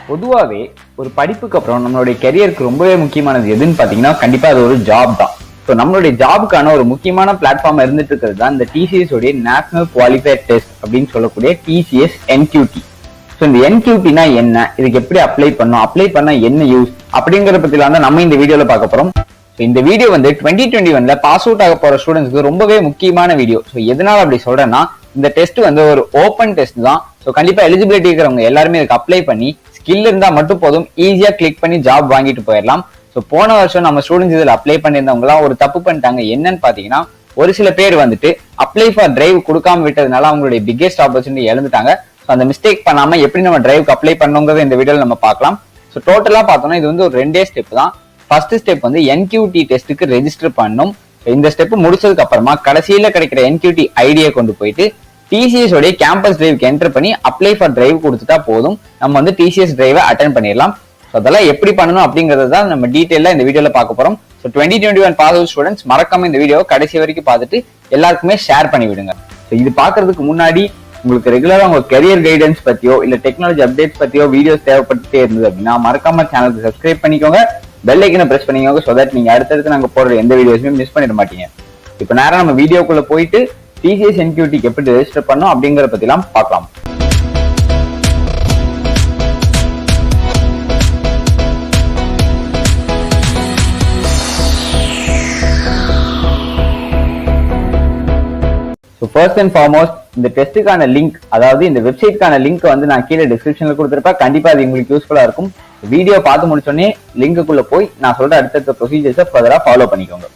பொதுவாகவே ஒரு படிப்புக்கு அப்புறம் நம்மளுடைய கெரியருக்கு ரொம்பவே முக்கியமானது எதுன்னு பார்த்தீங்கன்னா கண்டிப்பா அது ஒரு ஜாப் தான். ஸோ நம்மளுடைய ஜாபுக்கான ஒரு முக்கியமான பிளாட்ஃபார்ம் இருந்துட்டு இருக்கிறது தான் இந்த டிசிஎஸ் உடைய நேஷனல் குவாலிஃபைட் டெஸ்ட் அப்படின்னு சொல்லக்கூடிய டிசிஎஸ் என்கியூடி. ஸோ இந்த என்கியூடினா என்ன, இதுக்கு எப்படி அப்ளை பண்ணும், அப்ளை பண்ணா என்ன யூஸ் அப்படிங்கிற பத்திலாம் தான் நம்ம இந்த வீடியோல பார்க்க போறோம். இந்த வீடியோ வந்து 2021ல பாஸ் அவுட் ஆக போற ஸ்டூடெண்ட்ஸ்க்கு ரொம்பவே முக்கியமான வீடியோ. ஸோ எதனால அப்படி சொல்றேன்னா, இந்த டெஸ்ட் வந்து ஒரு ஓப்பன் டெஸ்ட் தான். ஸோ கண்டிப்பா எலிஜிபிலிட்டி இருக்கிறவங்க எல்லாருமே இதுக்கு அப்ளை பண்ணி ஸ்கில் இருந்தா மட்டும் போதும், ஈஸியா கிளிக் பண்ணி ஜாப் வாங்கிட்டு போயிடலாம். ஸோ போன வருஷம் நம்ம ஸ்டூடெண்ட்ஸ் இதில் அப்ளை பண்ணியிருந்தவங்களாம் ஒரு தப்பு பண்ணிட்டாங்க. என்னன்னு பாத்தீங்கன்னா, ஒரு சில பேர் வந்துட்டு அப்ளை ஃபார் டிரைவ் கொடுக்காம விட்டதுனால அவங்களுடைய பிக்கெஸ்ட் ஆப்பர்ச்சுனிட்டி இழந்துட்டாங்க. ஸோ அந்த மிஸ்டேக் பண்ணாம எப்படி நம்ம டிரைவுக்கு அப்ளை பண்ணுங்கிறத இந்த வீடியோல நம்ம பார்க்கலாம். ஸோ டோட்டலா பார்த்தோம்னா இது வந்து ஒரு 2 ஸ்டெப் தான். ஃபர்ஸ்ட் ஸ்டெப் வந்து என்கியூடி டெஸ்ட்டுக்கு ரெஜிஸ்டர் பண்ணணும். இந்த ஸ்டெப் முடிச்சதுக்கு அப்புறமா கடைசியில கிடைக்கிற என்கியூடி ஐடியை கொண்டு போயிட்டு டிசிஎஸ் உடைய கேம்பஸ் டிரைவுக்கு என்டர் பண்ணி அப்ளை ஃபார் டிரைவ் கொடுத்துட்டா போதும், நம்ம வந்து டிசிஎஸ் டிரைவை அட்டென்ட் பண்ணிடலாம். ஸோ அதெல்லாம் எப்படி பண்ணணும் அப்படிங்கறத தான் நம்ம டீட்டெயிலா இந்த வீடியோல பார்க்க போறோம். ஸோ 2021 பாஸ் அவுட் ஸ்டூடெண்ட்ஸ் மறக்காம இந்த வீடியோவை கடைசி வரைக்கும் பார்த்துட்டு எல்லாருக்குமே ஷேர் பண்ணி விடுங்க. ஸோ இது பாக்குறதுக்கு முன்னாடி உங்களுக்கு ரெகுலரா உங்க கெரியர் கைடன்ஸ் பத்தியோ இல்ல டெக்னாலஜி அப்டேட்ஸ் பத்தியோ வீடியோஸ் தேவைப்பட்டுட்டே இருந்தது அப்படின்னா மறக்காம சேனலுக்கு சப்ஸ்கிரைப் பண்ணிக்கோங்க, பெல் ஐக்கனை பிரஸ் பண்ணிக்கோங்க. சோ தட் நீங்க அடுத்தடுத்து நாங்க போடுற எந்த வீடியோஸுமே மிஸ் பண்ணிட மாட்டீங்க. இப்போ நேரம் நம்ம வீடியோக்குள்ள போயிட்டு டிசிஎஸ் என்கியூடிக்கு எப்படி ரெஜிஸ்டர் பண்ணணும் அப்படிங்கறத பத்திலாம் பார்க்கலாம். ஸோ ஃபர்ஸ்ட் அண்ட் ஃபார்மோஸ்ட் இந்த டெஸ்ட்டுக்கான லிங்க், அதாவது இந்த வெப்சைட்கான லிங்க் வந்து நான் கீழே டிஸ்கிரிப்ஷன்ல கொடுத்துருப்பேன். கண்டிப்பா அது உங்களுக்கு யூஸ்ஃபுல்லா இருக்கும். வீடியோ பார்த்து முடிச்சோடனே லிங்குக்குள்ள போய் நான் சொல்ற அடுத்த ப்ரொசீஜர்ஸை ஃபர்தரா ஃபாலோ பண்ணிக்கோங்க.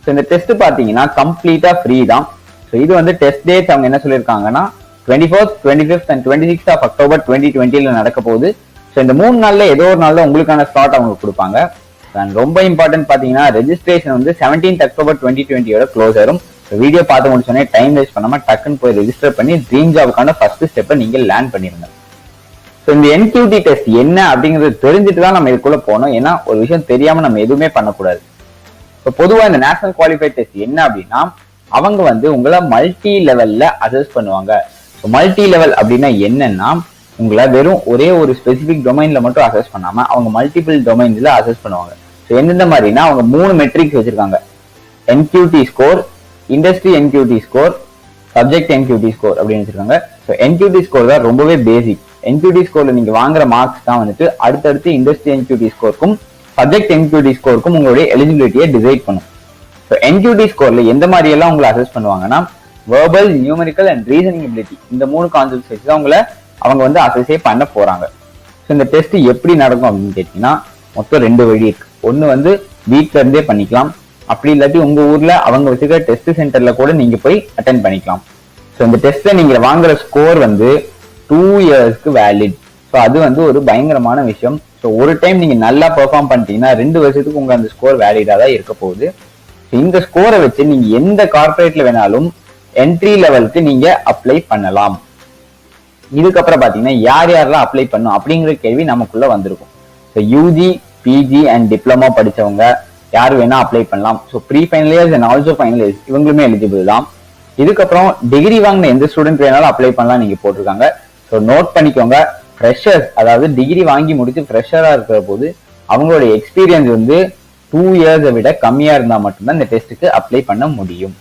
ஸோ இந்த டெஸ்ட் பாத்தீங்கன்னா கம்ப்ளீட்டா ஃப்ரீ தான். ஸோ இது வந்து டெஸ்ட் டேட்ஸ் அவங்க என்ன சொல்லியிருக்காங்கன்னா 24th, 25th and 26th of October 2020ல நடக்க போகுது. ஸோ இந்த 3 நாள்ல ஏதோ ஒரு நாள்ல உங்களுக்கான ஸ்லாட் அவங்க கொடுப்பாங்க. ரொம்ப இம்பார்ட்டன்ட் பாத்தீங்கன்னா ரெஜிஸ்ட்ரேஷன் வந்து 17th October 2020யோட க்ளோஸ் ஆயிரும். வீடியோ பார்த்து முடிச்சோடனே டைம் வேஸ்ட் பண்ணாம டக்குன்னு போய் ரெஜிஸ்டர் பண்ணி ட்ரீம் ஜாபுக்கான ஃபர்ஸ்ட் ஸ்டெப்பை நீங்க லேர்ன் பண்ணிருங்க. ஸோ இந்த என்கியூடி டெஸ்ட் என்ன அப்படிங்கிறது தெரிஞ்சுட்டு தான் நம்ம இதுக்குள்ள போகணும். ஏன்னா ஒரு விஷயம் தெரியாம நம்ம எதுவுமே பண்ணக்கூடாது. இப்போ பொதுவாக இந்த நேஷனல் குவாலிஃபைட் டெஸ்ட் என்ன அப்படின்னா, அவங்க வந்து உங்களை மல்டி லெவல்ல அசஸ் பண்ணுவாங்க. ஸோ மல்டி லெவல் அப்படின்னா என்னன்னா, உங்களை வெறும் ஒரே ஒரு ஸ்பெசிபிக் டொமைன்ல மட்டும் அசஸ் பண்ணாம அவங்க மல்டிபிள் டொமைன்ஸ்ல அசஸ் பண்ணுவாங்க. ஸோ எந்தெந்த மாதிரினா அவங்க 3 மெட்ரிக்ஸ் வச்சிருக்காங்க. NQT score, industry NQT score, subject NQT score அப்படின்னு வச்சிருக்காங்க. ஸோ என்கியூடி ஸ்கோர் தான் ரொம்பவே பேசிக். என்கியூடி ஸ்கோர்ல நீங்க வாங்குற மார்க்ஸ் தான் வந்துட்டு அடுத்தடுத்து இண்டஸ்ட்ரி என்கியூடி ஸ்கோருக்கும் சப்ஜெக்ட் என்கியூடி ஸ்கோருக்கும் உங்களுடைய எலிஜிபிலிட்டியை டிசைட் பண்ணும். ஸோ என்கியூடி ஸ்கோர்ல எந்த மாதிரி எல்லாம் உங்களை அசஸ் பண்ணுவாங்கன்னா, verbal, numerical and reasoning ability, இந்த 3 கான்செப்ட்ஸ் வச்சு தான் அவங்க வந்து அசஸே பண்ண போறாங்க. ஸோ இந்த டெஸ்ட் எப்படி நடக்கும் அப்படின்னு கேட்டீங்கன்னா, மொத்தம் 2 வழி இருக்கு. ஒன்னு வந்து வீட்ல இருந்தே பண்ணிக்கலாம், அப்படி இல்லாட்டி உங்க ஊர்ல அவங்க வச்சுக்கிற டெஸ்ட் சென்டர்ல கூட நீங்க போய் அட்டென்ட் பண்ணிக்கலாம். ஸோ இந்த டெஸ்ட்ல நீங்க வாங்குற ஸ்கோர் வந்து 2 இயர்ஸ்க்கு வேலிட். ஸோ அது வந்து ஒரு பயங்கரமான விஷயம். ஸோ ஒரு டைம் நீங்க நல்லா பெர்ஃபார்ம் பண்ணிட்டீங்கன்னா 2 வருஷத்துக்கு உங்க அந்த ஸ்கோர் வேலிடா தான் இருக்க போகுது. இந்த ஸ்கோரை வச்சு நீங்க எந்த கார்பரேட்ல வேணாலும் என்ட்ரி லெவலுக்கு நீங்க அப்ளை பண்ணலாம். இதுக்கப்புறம் பாத்தீங்கன்னா யார் யாரெல்லாம் அப்ளை பண்ணும் அப்படிங்கிற கேள்வி நமக்குள்ள வந்திருக்கும். So UG, PG and diploma படிச்சவங்க யார் வேணா அப்ளை பண்ணலாம். So pre final years and also final years இவங்களுமே எலிஜிபிள் தான். இதுக்கப்புறம் டிகிரி வாங்கின எந்த ஸ்டூடெண்ட் வேணாலும் அப்ளை பண்ணலாம் நீங்க போட்டிருக்காங்க. ஸோ நோட் பண்ணிக்கோங்க, ஃப்ரெஷர்ஸ், அதாவது டிகிரி வாங்கி முடிச்சு ஃப்ரெஷரா இருக்கிற போது அவங்களுடைய எக்ஸ்பீரியன்ஸ் வந்து 2 இயர்ஸை விட கம்மியா இருந்தா மட்டும்தான் இந்த டெஸ்ட்டுக்கு அப்ளை பண்ண முடியும்.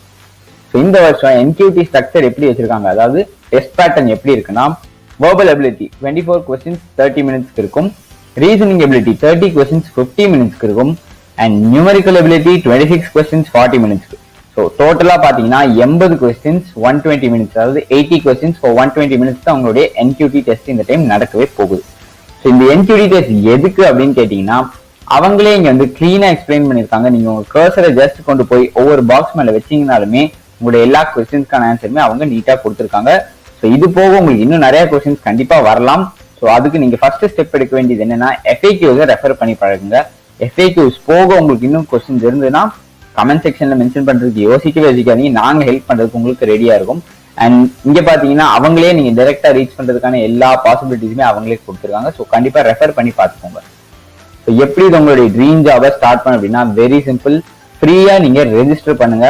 ஸோ இந்த வருஷம் என்கியூடி ஸ்ட்ரக்சர் எப்படி வச்சிருக்காங்க, அதாவது டெஸ்ட் பேட்டர்ன் எப்படி இருக்குன்னா, வெர்பல் எபிலிட்டி 24 questions 30 minutesக்கு இருக்கும், ரீசனிங் எபிலிட்டி 30 questions 50 minutesக்கு இருக்கும், அண்ட் நியூமெரிக்கல் எபிலிட்டி 26 questions 40 minutesக்கு. ஸோ டோட்டலா பாத்தீங்கன்னா 80 questions 120 minutes, அதாவது 80 questions for 120 minutes தான் அவங்களுடைய என்கியூடி டெஸ்ட் இந்த டைம் நடக்கவே போகுது. ஸோ இந்த என்கியூடி டெஸ்ட் எதுக்கு அப்படின்னு கேட்டீங்கன்னா, அவங்களே இங்க வந்து கிளீனா எக்ஸ்பிளைன் பண்ணிருக்காங்க. நீங்க உங்க கர்சரை ஜஸ்ட் கொண்டு போய் ஒவ்வொரு பாக்ஸ் மேல வச்சீங்கனாலுமே உங்களுடைய எல்லா கொஸ்டின்ஸ்க்கான ஆன்சருமே அவங்க நீட்டா கொடுத்துருக்காங்க. ஸோ இது போக உங்களுக்கு இன்னும் நிறைய கொஸ்டின்ஸ் கண்டிப்பா வரலாம். ஸோ அதுக்கு நீங்க ஃபர்ஸ்ட் ஸ்டெப் எடுக்க வேண்டியது என்னன்னா, FAQs ரெஃபர் பண்ணி பழகுங்க. FAQs போக உங்களுக்கு இன்னும் கொஸ்டின்ஸ் இருந்ததுன்னா கமெண்ட் செக்ஷன்ல மென்ஷன் பண்றதுக்கு யோசிக்காதீங்க, நாங்க ஹெல்ப் பண்றதுக்கு உங்களுக்கு ரெடியா இருக்கும். அண்ட் இங்க பாத்தீங்கன்னா அவங்களே நீங்க டைரக்டா ரீச் பண்றதுக்கான எல்லா பாசிபிலிட்டிஸுமே அவங்களே கொடுத்துருக்காங்க. ஸோ கண்டிப்பா ரெஃபர் பண்ணி பார்த்துக்கோங்க. ஸோ எப்படி உங்களுடைய ட்ரீம் ஜாபை ஸ்டார்ட் பண்ண அப்படின்னா, வெரி சிம்பிள், ஃப்ரீயா நீங்க ரெஜிஸ்டர் பண்ணுங்க.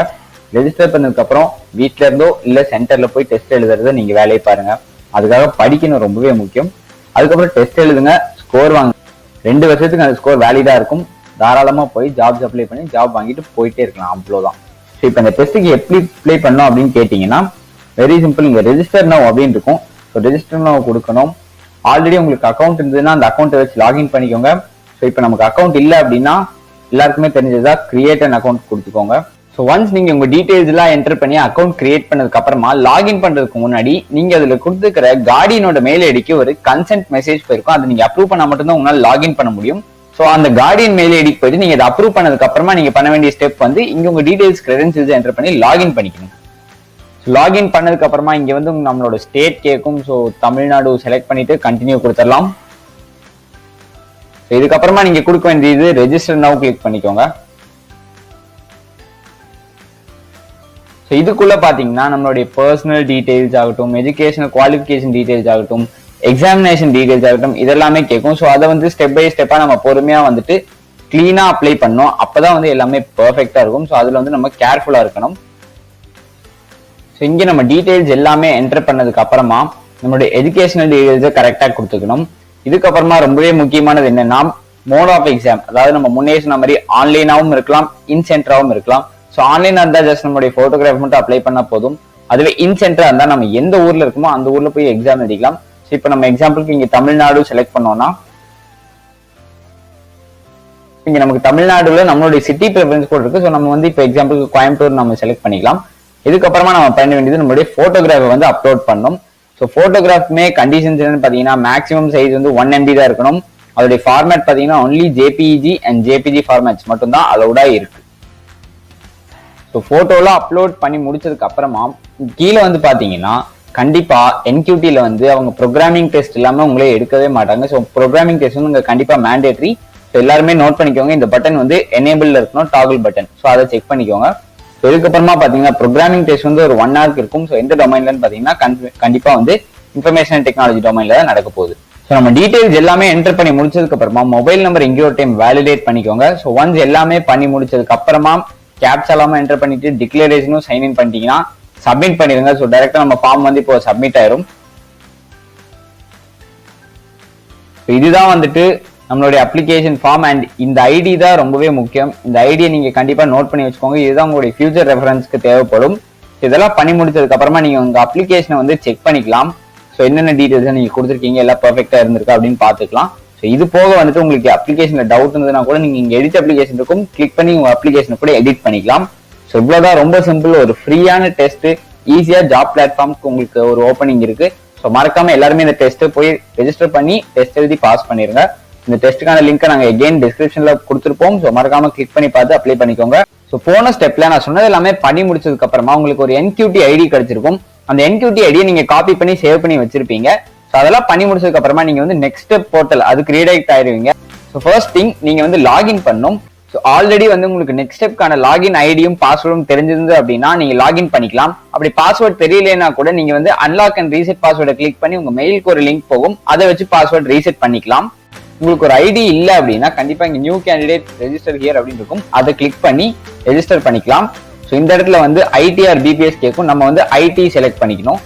ரெஜிஸ்டர் பண்ணதுக்கு அப்புறம் வீட்ல இருந்தோ இல்ல சென்டர்ல போய் டெஸ்ட் எழுதுறத நீங்க வேலையை பாருங்க. அதுக்காக படிக்கணும் ரொம்பவே முக்கியம். அதுக்கப்புறம் டெஸ்ட் எழுதுங்க, ஸ்கோர் வாங்க 2 வருஷத்துக்கு அந்த ஸ்கோர் வேலிடா இருக்கும். தாராளமா போய் ஜாப்ஸ் அப்ளை பண்ணி ஜாப் வாங்கிட்டு போயிட்டே இருக்கலாம். அவ்வளவுதான். ஸோ இப்போ இந்த டெஸ்ட்டுக்கு எப்படி அப்ளை பண்ணோம் அப்படின்னு கேட்டீங்கன்னா வெரி சிம்பிள். இங்க ரெஜிஸ்டர் நவ் அப்படின்னு இருக்கும். ஸோ ரெஜிஸ்டர் நவ் கொடுக்கணும். ஆல்ரெடி உங்களுக்கு அக்கௌண்ட் இருந்ததுன்னா அந்த அக்கௌண்ட்டை வச்சு லாகின் பண்ணிக்கோங்க. ஸோ இப்போ நமக்கு அக்கௌண்ட் இல்லை அப்படின்னா எல்லாருக்குமே தெரிஞ்சதா கிரியேட் அன் அக்கௌண்ட் கொடுத்துக்கோங்க. ஸோ ஒன்ஸ் நீங்க உங்க டீடைல்ஸ் எல்லாம் என்டர் பண்ணி அக்கௌண்ட் கிரியேட் பண்ணதுக்கு அப்புறமா லாகின் பண்றதுக்கு முன்னாடி நீங்க அதுல கொடுத்துக்கிற கார்டியனோட மெயில் ஐடிக்கு ஒரு கன்சென்ட் மெசேஜ் போயிருக்கும். அதை நீங்க அப்ரூவ் பண்ணா மட்டும்தான் உங்களால லாகின் பண்ண முடியும். ஸோ அந்த கார்டியன் மெயில் ஐடிக்கு போயிட்டு நீங்க அதை அப்ரூவ் பண்ணதுக்கு அப்புறமா நீங்க பண்ண வேண்டிய ஸ்டெப் வந்து இங்க உங்க டீடைல்ஸ் கிரெடென்ஷியல்ஸ் என்டர் பண்ணி லாகின் பண்ணிக்கணும். லாகின் பண்ணதுக்கு அப்புறமா இங்க வந்து நம்மளோட ஸ்டேட் கேட்கும். ஸோ தமிழ்நாடு செலக்ட் பண்ணிட்டு கண்டினியூ கொடுத்துடலாம். இதுக்கப்புறமா நீங்க கொடுக்க வேண்டியது ரெஜிஸ்டர் நவ் கிளிக் பண்ணிக்கோங்க. இதுக்குள்ள பாத்தீங்கன்னா நம்மளுடைய பர்சனல் டீடைல்ஸ் ஆகட்டும், எஜுகேஷனல் குவாலிஃபிகேஷன் டீடைல்ஸ் ஆகட்டும், எக்ஸாமினேஷன் டீடைல்ஸ் ஆகட்டும், இதெல்லாமே கேட்கும். ஸோ அதை வந்து ஸ்டெப் பை ஸ்டெப்பா நம்ம பொறுமையா வந்துட்டு கிளீனா அப்ளை பண்ணோம். அப்பதான் வந்து எல்லாமே பெர்ஃபெக்டா இருக்கும். ஸோ அதுல வந்து நம்ம கேர்ஃபுல்லா இருக்கணும். ஸோ இங்க நம்ம டீடைல்ஸ் எல்லாமே என்டர் பண்ணதுக்கு அப்புறமா நம்மளுடைய எஜுகேஷனல் டீடைல்ஸை கரெக்டா கொடுத்துக்கணும். இதுக்கப்புறமா ரொம்பவே முக்கியமானது என்னன்னா மோட் ஆஃப் எக்ஸாம். அதாவது நம்ம முன்னே சொன்ன மாதிரி ஆன்லைனாவும் இருக்கலாம், இன் சென்டராவும் இருக்கலாம். ஸோ ஆன்லைனா இருந்தா ஜஸ்ட் நம்மளுடைய போட்டோகிராஃப் மட்டும் அப்ளை பண்ணா போதும். அதுவே இன் சென்டரா இருந்தா நம்ம எந்த ஊர்ல இருக்குமோ அந்த ஊர்ல போய் எக்ஸாம் எழுதிக்கலாம். ஸோ இப்போ நம்ம எக்ஸாம்பிளுக்கு இங்க தமிழ்நாடு செலக்ட் பண்ணோம்னா இங்க நமக்கு தமிழ்நாடுல நம்மளுடைய சிட்டி ப்ரிஃபரன்ஸ் கோட் இருக்கு. ஸோ நம்ம வந்து இப்போ எக்ஸாம்பிளுக்கு கோயம்புத்தூர் நம்ம செலக்ட் பண்ணிக்கலாம். இதுக்கப்புறமா நம்ம பண்ண வேண்டியது நம்மளுடைய போட்டோகிராஃபை வந்து அப்லோட் பண்ணணும். ஸோ போட்டோகிராஃப்மே கண்டிஷன்ஸ் என்னன்னு பாத்தீங்கன்னா மேக்ஸிமம் சைஸ் வந்து 1 MB தான் இருக்கணும். அதோடைய ஃபார்மேட் பாத்தீங்கன்னா only JPEG and JPG formats மட்டும் தான் அலௌடா இருக்கு. ஸோ போட்டோலாம் அப்லோட் பண்ணி முடிச்சதுக்கு அப்புறமா கீழே வந்து பாத்தீங்கன்னா கண்டிப்பா என்கியூடில வந்து அவங்க ப்ரோக்ராமிங் டெஸ்ட் இல்லாம உங்களே எடுக்கவே மாட்டாங்க. ஸோ ப்ரோக்ராமிங் டெஸ்ட் வந்து கண்டிப்பா மேண்டேட்டரி. ஸோ எல்லாருமே நோட் பண்ணிக்கோங்க. இந்த பட்டன் வந்து எனேபிள்ல இருக்கணும், டாகிள் பட்டன். ஸோ அதை செக் பண்ணிக்கோங்க. ஸோ இதுக்கப்புறமா பாத்தீங்கன்னா ப்ரோக்ராமிங் டெஸ்ட் வந்து ஒரு 1 hour இருக்கும். ஸோ எந்த டொமைன்லன்னு பாத்தீங்கன்னா கண்டிப்பா வந்து இன்ஃபர்மேஷன் அண்ட் டெக்னாலஜி டொமைன்ல தான் நடக்க போகுது. ஸோ நம்ம டீடைல்ஸ் எல்லாமே என்டர் பண்ணி முடிச்சதுக்கு அப்புறமா மொபைல் நம்பர் இங்கே ஒரு டைம் வேலிடேட் பண்ணிக்கோங்க. ஸோ ஒன்ஸ் எல்லாமே பண்ணி முடிச்சதுக்கு அப்புறமா கேப்ஸ் எல்லாமே என்டர் பண்ணிட்டு டிக்ளரேஷனும் சைன் இன் பண்ணிட்டீங்கன்னா சப்மிட் பண்ணிருங்க. ஸோ டைரக்டா நம்ம ஃபார்ம் வந்து இப்போ சப்மிட் ஆயிரும். இதுதான் வந்துட்டு நம்மளுடைய அப்ளிகேஷன் ஃபார்ம். அண்ட் இந்த ஐடி தான் ரொம்பவே முக்கியம். இந்த ஐடியை நீங்க கண்டிப்பா நோட் பண்ணி வச்சுக்கோங்க. இதுதான் உங்களுடைய ஃபியூச்சர் ரெஃபரன்ஸ்க்கு தேவைப்படும். இதெல்லாம் பண்ணி முடிச்சதுக்கு அப்புறமா நீங்க உங்க அப்ளிகேஷனை வந்து செக் பண்ணிக்கலாம். ஸோ என்னென்ன டீடைல்ஸ் நீங்க கொடுத்துருக்கீங்க எல்லாம் பெர்ஃபெக்டா இருந்திருக்கா அப்படின்னு பாத்துக்கலாம். ஸோ இது போக வந்துட்டு உங்களுக்கு அப்ளிகேஷன்ல டவுட் இருந்ததுன்னா கூட நீங்க இங்க எடிட் அப்ளிகேஷன் இருக்கும், கிளிக் பண்ணி உங்க அப்ளிகேஷனை கூட எடிட் பண்ணிக்கலாம். ஸோ இவ்வளவுதான், ரொம்ப சிம்பிள். ஒரு ஃப்ரீயான டெஸ்ட், ஈஸியா ஜாப் பிளாட்ஃபார்முக்கு உங்களுக்கு ஒரு ஓப்பனிங் இருக்கு. ஸோ மறக்காம எல்லாருமே இந்த டெஸ்ட் போய் ரெஜிஸ்டர் பண்ணி டெஸ்ட் எழுதி பாஸ் பண்ணிருங்க. இந்த டெஸ்ட்டுக்கான லிங்க் நாங்க எகைன் டிஸ்கிரிப்ஷன்ல கொடுத்துருப்போம். ஸோ மறக்காம கிளிக் பண்ணி பார்த்து அப்ளை பண்ணிக்கோங்க. ஸோ போன ஸ்டெப்ல நான் சொன்னது எல்லாமே பண்ணி முடிச்சதுக்கு அப்புறமா உங்களுக்கு ஒரு NQT ஐடி கிடைச்சிருக்கும். அந்த NQT ஐடியை நீங்க காப்பி பண்ணி சேவ் பண்ணி வச்சிருப்பீங்க. ஸோ அதெல்லாம் பண்ணி முடிச்சதுக்கு அப்புறமா நீங்க வந்து நெக்ஸ்ட் ஸ்டெப் போர்ட்டல் அதுக்கு ரீடைரக்ட் ஆயிருவீங்க. ஸோ ஃபர்ஸ்ட் திங் நீங்க வந்து லாகின் பண்ணணும். ஸோ ஆல்ரெடி வந்து உங்களுக்கு நெக்ஸ்ட் ஸ்டெப்க்கான லாகின் ஐடியும் பாஸ்வேர்டும் தெரிஞ்சிருந்து அப்படின்னா நீங்க லாகின் பண்ணிக்கலாம். அப்படி பாஸ்வேர்ட் தெரியலனா கூட நீங்க வந்து அன்லாக் அண்ட் ரீசெட் பாஸ்வேர்டை கிளிக் பண்ணி உங்க மெயிலுக்கு ஒரு லிங்க் போகும், அதை வச்சு பாஸ்வேர்ட் ரீசெட் பண்ணிக்கலாம். உங்களுக்கு ஒரு ஐடி இல்ல அப்படின்னா கண்டிப்பா இங்க நியூ கேண்டிடேட் ரெஜிஸ்டர் ஹியர் அப்படின்னு இருக்கும், அதை கிளிக் பண்ணி ரெஜிஸ்டர் பண்ணிக்கலாம். ஸோ இந்த இடத்துல வந்து ஐடி ஆர் பிபிஎஸ் கேட்கும், நம்ம வந்து ஐடி செலக்ட் பண்ணிக்கணும்.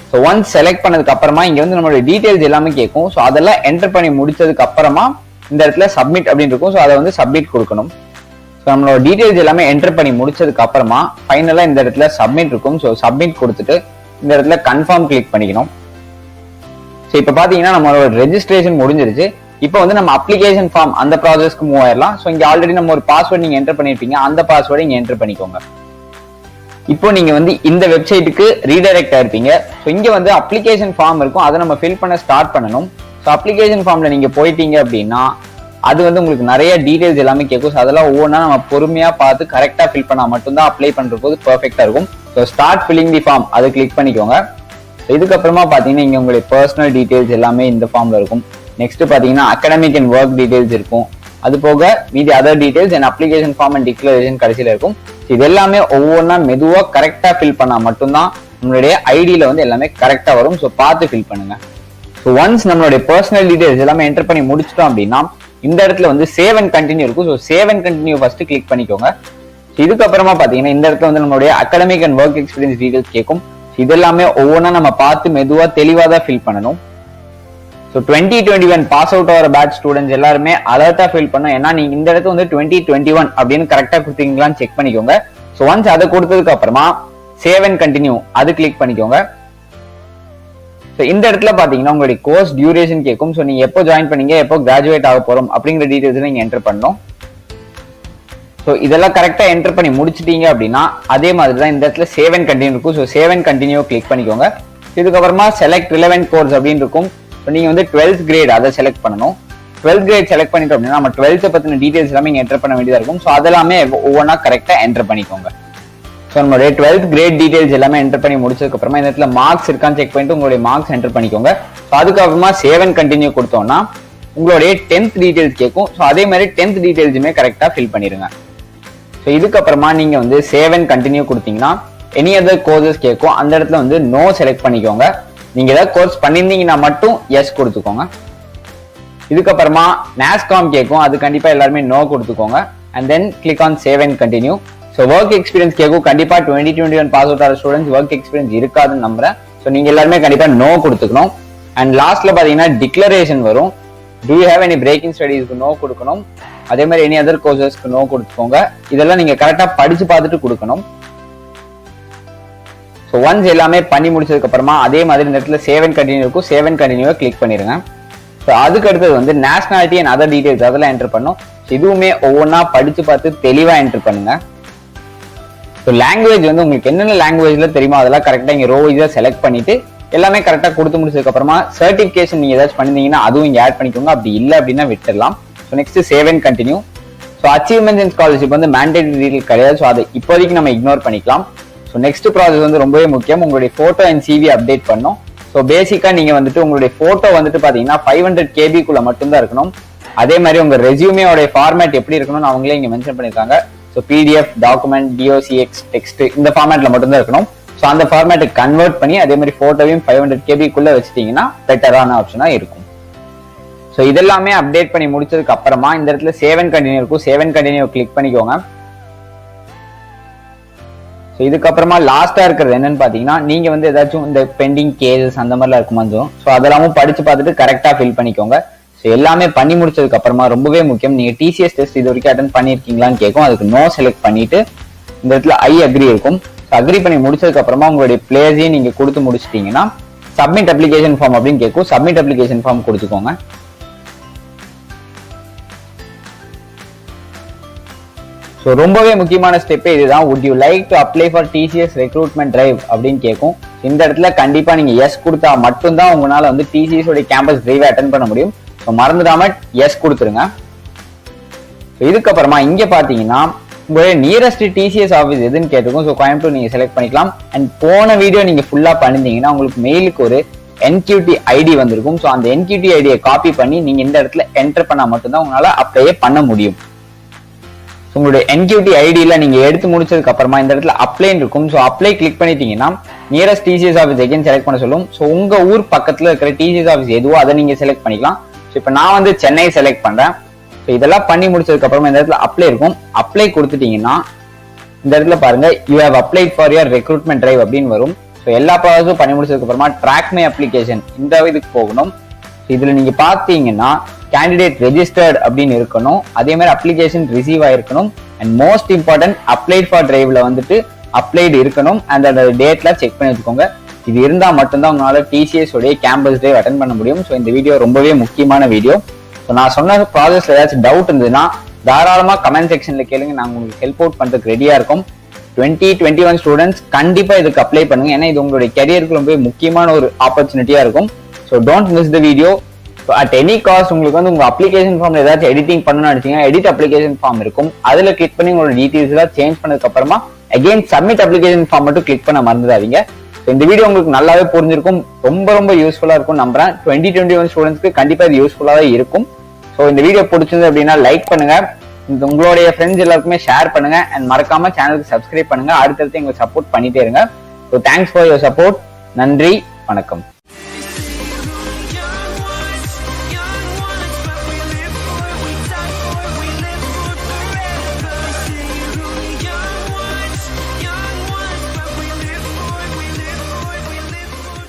ஸோ ஒன்ஸ் செலக்ட் பண்ணதுக்கு அப்புறமா இங்க வந்து நம்மளோட டீடைல்ஸ் எல்லாமே கேட்கும். ஸோ அதெல்லாம் என்டர் பண்ணி முடிச்சதுக்கு அப்புறமா இந்த இடத்துல சப்மிட் அப்படின்னு இருக்கும். ஸோ அதை வந்து சப்மிட் கொடுக்கணும். ஸோ நம்மளோட டீடைல்ஸ் எல்லாமே என்டர் பண்ணி முடிச்சதுக்கு அப்புறமா ஃபைனலா இந்த இடத்துல சப்மிட் இருக்கும். ஸோ சப்மிட் கொடுத்துட்டு இந்த இடத்துல கன்ஃபார்ம் கிளிக் பண்ணிக்கணும். ஸோ இப்போ பாத்தீங்கன்னா நம்மளோட ரெஜிஸ்ட்ரேஷன் முடிஞ்சிருச்சு. இப்போ வந்து நம்ம அப்ளிகேஷன் ஃபார்ம் அந்த ப்ராசஸ்க்கு மூவ் ஆயிடலாம். ஸோ இங்க ஆல்ரெடி நம்ம ஒரு பாஸ்வேர்ட் நீங்க என்டர் பண்ணிருப்பீங்க, அந்த பாஸ்வேர்டை இங்க என்டர் பண்ணிக்கோங்க. இப்போ நீங்க வந்து இந்த வெப்சைட்டுக்கு ரீடைரக்ட் ஆயிருப்பீங்க. ஸோ இங்க வந்து அப்ளிகேஷன் ஃபார்ம் இருக்கும், அதை நம்ம ஃபில் பண்ண ஸ்டார்ட் பண்ணணும். ஸோ அப்ளிகேஷன் ஃபார்ம்ல நீங்க போயிட்டீங்க அப்படின்னா அது வந்து உங்களுக்கு நிறைய டீடைல்ஸ் எல்லாமே கேட்கும். ஸோ அதெல்லாம் ஒவ்வொன்றா நம்ம பொறுமையா பார்த்து கரெக்டா ஃபில் பண்ணா மட்டும்தான் அப்ளை பண்ற போது பெர்ஃபெக்டா இருக்கும். So start filling the form அதை கிளிக் பண்ணிக்கோங்க. இதுக்கப்புறமா பாத்தீங்கன்னா இங்க உங்களுடைய பர்சனல் டீடைல்ஸ் எல்லாமே இந்த ஃபார்ம்ல இருக்கும். நெக்ஸ்ட் பாத்தீங்கன்னா அகாடமிக் அண்ட் ஒர்க் டீடைல்ஸ் இருக்கும். அது போக மீதி other details and application form and declaration கடைசியில இருக்கும். இது எல்லாமே ஒவ்வொன்றா மெதுவா கரெக்டா ஃபில் பண்ணா மட்டும்தான் நம்மளுடைய ஐடியில வந்து எல்லாமே கரெக்டா வரும். ஸோ பார்த்து ஃபில் பண்ணுங்க. ஸோ ஒன்ஸ் நம்மளுடைய பர்சனல் டீடைல்ஸ் எல்லாமே என்டர் பண்ணி முடிச்சிட்டோம் அப்படின்னா இந்த இடத்துல வந்து சேவ் அண்ட் கண்டினியூ இருக்கும். So save and continue first click பண்ணிக்கோங்க. இதுக்கப்புறமா பாத்தீங்கன்னா இந்த இடத்துல வந்து நம்மளுடைய academic and work experience details கேட்கும். இதெல்லாமே ஒவ்வொன்றா நம்ம பார்த்து மெதுவா தெளிவா தான் ஃபில் பண்ணணும். ஸோ 2021 பாஸ் அவுட் ஆகிற பேட்ச் ஸ்டூடெண்ட்ஸ் எல்லாருமே அலர்ட்டா ஃபீல் பண்ணும். ஏன்னா நீங்க இந்த இடத்துல வந்து 2021 அப்படின்னு கரெக்டா கொடுத்தீங்களான்னு செக் பண்ணிக்கோங்க. ஸோ ஒன்ஸ் அதை கொடுத்ததுக்கு அப்புறமா சேவ் அண்ட் கண்டினியூ அது கிளிக் பண்ணிக்கோங்க. ஸோ இந்த இடத்துல பாத்தீங்கன்னா உங்களுடைய கோர்ஸ் டியூரேஷன் கேட்கும். ஸோ நீங்க எப்போ ஜாயின் பண்ணீங்க, எப்போ கிராஜுவேட் ஆக போறோம் அப்படிங்கிற டீடைல்ஸ் நீங்க என்டர் பண்ணணும். ஸோ இதெல்லாம் கரெக்டா என்டர் பண்ணி முடிச்சிட்டீங்க அப்படின்னா அதே மாதிரி தான் இந்த இடத்துல சேவ் அண்ட் கண்டினியூ இருக்கும். So save and continue click பண்ணிக்கோங்க. இதுக்கப்புறமா செலக்ட் ரிலவென்ட் கோர்ஸ் அப்படின்னு இருக்கும். ஸோ நீங்க வந்து 12th கிரேட் அதை செலக்ட் பண்ணணும். 12th கிரேட் செலக்ட் பண்ணிட்டோம் அப்படின்னா நம்ம 12th பத்தின டீடைல்ஸ் எல்லாமே இங்க என்டர் பண்ண வேண்டியதா இருக்கும். ஸோ அதெல்லாமே ஒவ்வொன்றா கரெக்டா என்டர் பண்ணிக்கோங்க. ஸோ நம்மளுடைய 12th கிரேட் டீடைல்ஸ் எல்லாமே என்டர் பண்ணி முடிச்சதுக்கு அப்புறமா இந்த இடத்துல மார்க்ஸ் இருக்கான்னு செக் பண்ணிட்டு உங்களுடைய மார்க்ஸ் என்டர் பண்ணிக்கோங்க. ஸோ அதுக்கப்புறமா சேவ் அண்ட் கண்டினியூ கொடுத்தோம்னா உங்களுடைய 10th டீடைல்ஸ் கேட்கும். ஸோ அதே மாதிரி 10th டீடைல்ஸுமே கரெக்டா ஃபில் பண்ணிருங்க. ஸோ இதுக்கப்புறமா நீங்க வந்து சேவ் அண்ட் கண்டினியூ கொடுத்தீங்கன்னா எனி அதர் கோர்சஸ் கேட்கும். அந்த இடத்துல வந்து நோ செலக்ட் பண்ணிக்கோங்க. நீங்க ஏதாவது கோர்ஸ் பண்ணிருந்தீங்கன்னா மட்டும் எஸ் கொடுத்துக்கோங்க. இதுக்கப்புறமா நாஸ்காம் கேட்கும். அது கண்டிப்பா எல்லாருமே நோ கொடுத்துக்கோங்க. And then click on save and continue. So work experience கேட்கும். கண்டிப்பா 2021 பாஸ் அவுட் ஆகிற ஸ்டூடெண்ட்ஸ் ஒர்க் எக்ஸ்பீரியன்ஸ் இருக்காதுன்னு நம்புறேன். ஸோ நீங்க எல்லாருமே கண்டிப்பா நோ கொடுத்துக்கணும். அண்ட் லாஸ்ட்ல பாத்தீங்கன்னா டிக்ளரேஷன் வரும். Do you have any breaking ஸ்டடீஸ்க்கு நோ கொடுக்கணும். அதே மாதிரி எனி அதர் கோர்சஸ்க்கு நோ கொடுத்துக்கோங்க. இதெல்லாம் நீங்க கரெக்டா படிச்சு பார்த்துட்டு கொடுக்கணும். ஸோ ஒன்ஸ் எல்லாமே பண்ணி முடிச்சதுக்கு அப்புறமா அதே மாதிரி இந்த இடத்துல சேவ் அண்ட் கண்டினியூ இருக்கும். சேவ் அண்ட் கண்டினியூவை கிளிக் பண்ணிருங்க. ஸோ அதுக்கு அடுத்தது வந்து நேஷனாலிட்டி அண்ட் அதர் டீடைல்ஸ் அதெல்லாம் என்டர் பண்ணும். இதுவுமே ஒவ்வொன்றா படிச்சு பார்த்து தெளிவா என்டர் பண்ணுங்க. ஸோ லாங்குவேஜ் வந்து உங்களுக்கு என்னென்ன லாங்குவேஜ்ல தெரியுமோ அதெல்லாம் கரெக்டா இங்க ரோ வைஸா செலக்ட் பண்ணிட்டு எல்லாமே கரெக்டா கொடுத்து முடிச்சதுக்கு அப்புறமா சர்டிபிகேஷன் நீங்க ஏதாச்சும் பண்ணிருந்தீங்கன்னா அதுவும் இங்க ஆட் பண்ணிக்கோங்க. அப்படி இல்லை அப்படின்னா விட்டுடலாம். So next save and continue. So achievement and scholarship வந்து மேண்டேட்டரி டீடைல் கிடையாது. ஸோ அதை இப்போதைக்கு நம்ம இக்னோர் பண்ணிக்கலாம். ஸோ நெக்ஸ்ட் ப்ராசஸ் வந்து ரொம்பவே முக்கியம். உங்களுடைய போட்டோ அண்ட் சிவி அப்டேட் பண்ணும். ஸோ பேசிக்கா நீங்க வந்துட்டு உங்களுடைய போட்டோ வந்துட்டு பாத்தீங்கன்னா 500 KB மட்டும்தான் இருக்கணும். அதே மாதிரி உங்க ரெஸ்யூமேயோட ஃபார்மேட் எப்படி இருக்கணும்னு அவங்களே இங்க மென்ஷன் பண்ணிருக்காங்க. So PDF, document, DOCX, text இந்த ஃபார்மேட்ல மட்டும்தான் இருக்கணும். ஸோ அந்த ஃபார்மேட்டை கன்வெர்ட் பண்ணி அதே மாதிரி போட்டோவையும் 500 KB வச்சுட்டீங்கன்னா பெட்டரான ஆப்ஷனா இருக்கும். ஸோ இதெல்லாமே அப்டேட் பண்ணி முடிச்சதுக்கு அப்புறமா இந்த இடத்துல சேவ் அண்ட் கண்டினியூ இருக்கும். சேவ் அண்ட் கண்டினியூ கிளிக் பண்ணிக்கோங்க. ஸோ இதுக்கப்புறமா லாஸ்டா இருக்கிறது என்னன்னு பாத்தீங்கன்னா நீங்க வந்து ஏதாச்சும் இந்த பெண்டிங் கேசஸ் அந்த மாதிரிலாம் இருக்குமா. ஸோ அதெல்லாமும் படிச்சு பார்த்துட்டு கரெக்டா ஃபில் பண்ணிக்கோங்க. ஸோ எல்லாமே பண்ணி முடிச்சதுக்கு அப்புறமா ரொம்பவே முக்கியம், நீங்க TCS டெஸ்ட் இது வரைக்கும் அட்டன் பண்ணிருக்கீங்களான்னு கேட்கும். அதுக்கு நோ செலக்ட் பண்ணிட்டு இந்த இடத்துல ஐ அக்ரி இருக்கும். அக்ரி பண்ணி முடிச்சதுக்கு அப்புறமா உங்களுடைய பிளேஸையும் நீங்க கொடுத்து முடிச்சிட்டீங்கன்னா சப்மிட் அப்ளிகேஷன் ஃபார்ம் அப்படின்னு கேட்கும். சப்மிட் அப்ளிகேஷன் ஃபார்ம் கொடுத்துக்கோங்க. ஸோ ரொம்பவே முக்கியமான ஸ்டெப் இதுதான். would you like to apply for TCS recruitment drive அப்படின்னு கேட்கும். இந்த இடத்துல கண்டிப்பா நீங்க எஸ் கொடுத்தா மட்டும்தான் உங்களால வந்து TCS உடைய கேம்பஸ் டிரைவ் அட்டன் பண்ண முடியும். ஸோ மறந்துடாம எஸ் கொடுத்துருங்க. இதுக்கப்புறமா இங்க பாத்தீங்கன்னா உங்களுடைய நியரஸ்ட் TCS ஆஃபீஸ் எதுன்னு கேட்டிருக்கும். ஸோ கோயம்புத்தூர் நீங்க செலக்ட் பண்ணிக்கலாம். அண்ட் போன வீடியோ நீங்க ஃபுல்லா பண்ணிருந்தீங்கன்னா உங்களுக்கு மெயிலுக்கு ஒரு NQT ID வந்திருக்கும். ஸோ அந்த NQT ஐடியை காப்பி பண்ணி நீங்க இந்த இடத்துல என்டர் பண்ணா மட்டும்தான் உங்களால அப்ளையே பண்ண முடியும். உங்களுடைய NQT ஐடியில நீங்க எடுத்து முடிச்சதுக்கு அப்புறமா இந்த இடத்துல அப்ளை இருக்கும். ஸோ அப்ளை கிளிக் பண்ணிட்டீங்கன்னா nearest TCS office again select பண்ண சொல்லும். ஸோ உங்க ஊர் பக்கத்துல இருக்கிற TCS ஆஃபீஸ் எதுவோ அதை நீங்க செலக்ட் பண்ணிக்கலாம். ஸோ இப்போ நான் வந்து சென்னை செலக்ட் பண்றேன். ஸோ இதெல்லாம் பண்ணி முடிச்சதுக்கு அப்புறமா இந்த இடத்துல அப்ளை இருக்கும். அப்ளை கொடுத்துட்டீங்கன்னா இந்த இடத்துல பாருங்க you have applied for your recruitment drive அப்படின்னு வரும். ஸோ எல்லா ப்ராசஸும் பண்ணி முடிச்சதுக்கு அப்புறமா ட்ராக் மை அப்ளிகேஷன் இந்த இதுக்கு போகணும். இதுல நீங்க பாத்தீங்கன்னா கேண்டிடேட் ரெஜிஸ்டர்ட் அப்படின்னு இருக்கணும். அதே மாதிரி அப்ளிகேஷன் ரிசீவ் ஆயிருக்கணும். And most important applied for டிரைவ்ல வந்துட்டு அப்ளைடு இருக்கணும். அண்ட் அந்த டேட்ல செக் பண்ணி வச்சுக்கோங்க. இது இருந்தா மட்டும்தான் உங்களால TCS உடைய கேம்பஸ் டிரைவ் அட்டன் பண்ண முடியும். ஸோ இந்த வீடியோ ரொம்பவே முக்கியமான வீடியோ. ஸோ நான் சொன்ன ப்ராசஸ்ல ஏதாச்சும் டவுட் இருந்ததுன்னா தாராளமா கமெண்ட் செக்ஷன்ல கேளுங்க. நாங்க உங்களுக்கு ஹெல்ப் அவுட் பண்றதுக்கு ரெடியா இருக்கும். 2021 ஸ்டூடெண்ட்ஸ் கண்டிப்பா இதுக்கு அப்ளை பண்ணுங்க. ஏன்னா இது உங்களுடைய கெரியருக்கு ரொம்ப முக்கியமான ஒரு ஆப்பர்ச்சுனிட்டியா இருக்கும். So don't miss the video. At any cost உங்களுக்கு வந்து உங்க அப்ளிகேஷன் ஃபார்ம்ல ஏதாச்சும் எடிட்டிங் பண்ணணும்னு நினைச்சீங்கன்னா எடிட் அப்ளிகேஷன் ஃபார்ம் இருக்கும். அதுல கிளிக் பண்ணி உங்களோட டீடைல்ஸ் எல்லாம் சேஞ்ச் பண்ணதுக்கு அப்புறமா அகைன் சப்மிட் அப்ளிகேஷன் ஃபார்ம் மட்டும் கிளிக் பண்ண மறந்துடாதீங்க. இந்த வீடியோ உங்களுக்கு நல்லாவே புரிஞ்சிருக்கும். ரொம்ப ரொம்ப யூஸ்ஃபுல்லா இருக்கும் நம்புறேன். 2021 ஸ்டூடெண்ட்ஸ்க்கு கண்டிப்பா இது யூஸ்ஃபுல்லாவே இருக்கும். ஸோ இந்த வீடியோ பிடிச்சது அப்படின்னா லைக் பண்ணுங்க. உங்களுடைய ஃப்ரெண்ட்ஸ் எல்லாருக்குமே ஷேர் பண்ணுங்க. அண்ட் மறக்காம சேனலுக்கு சப்ஸ்கிரைப் பண்ணுங்க. அடுத்தடுத்து எங்களுக்கு சப்போர்ட் பண்ணிட்டே இருங்க. So thanks for your support. நன்றி, வணக்கம்.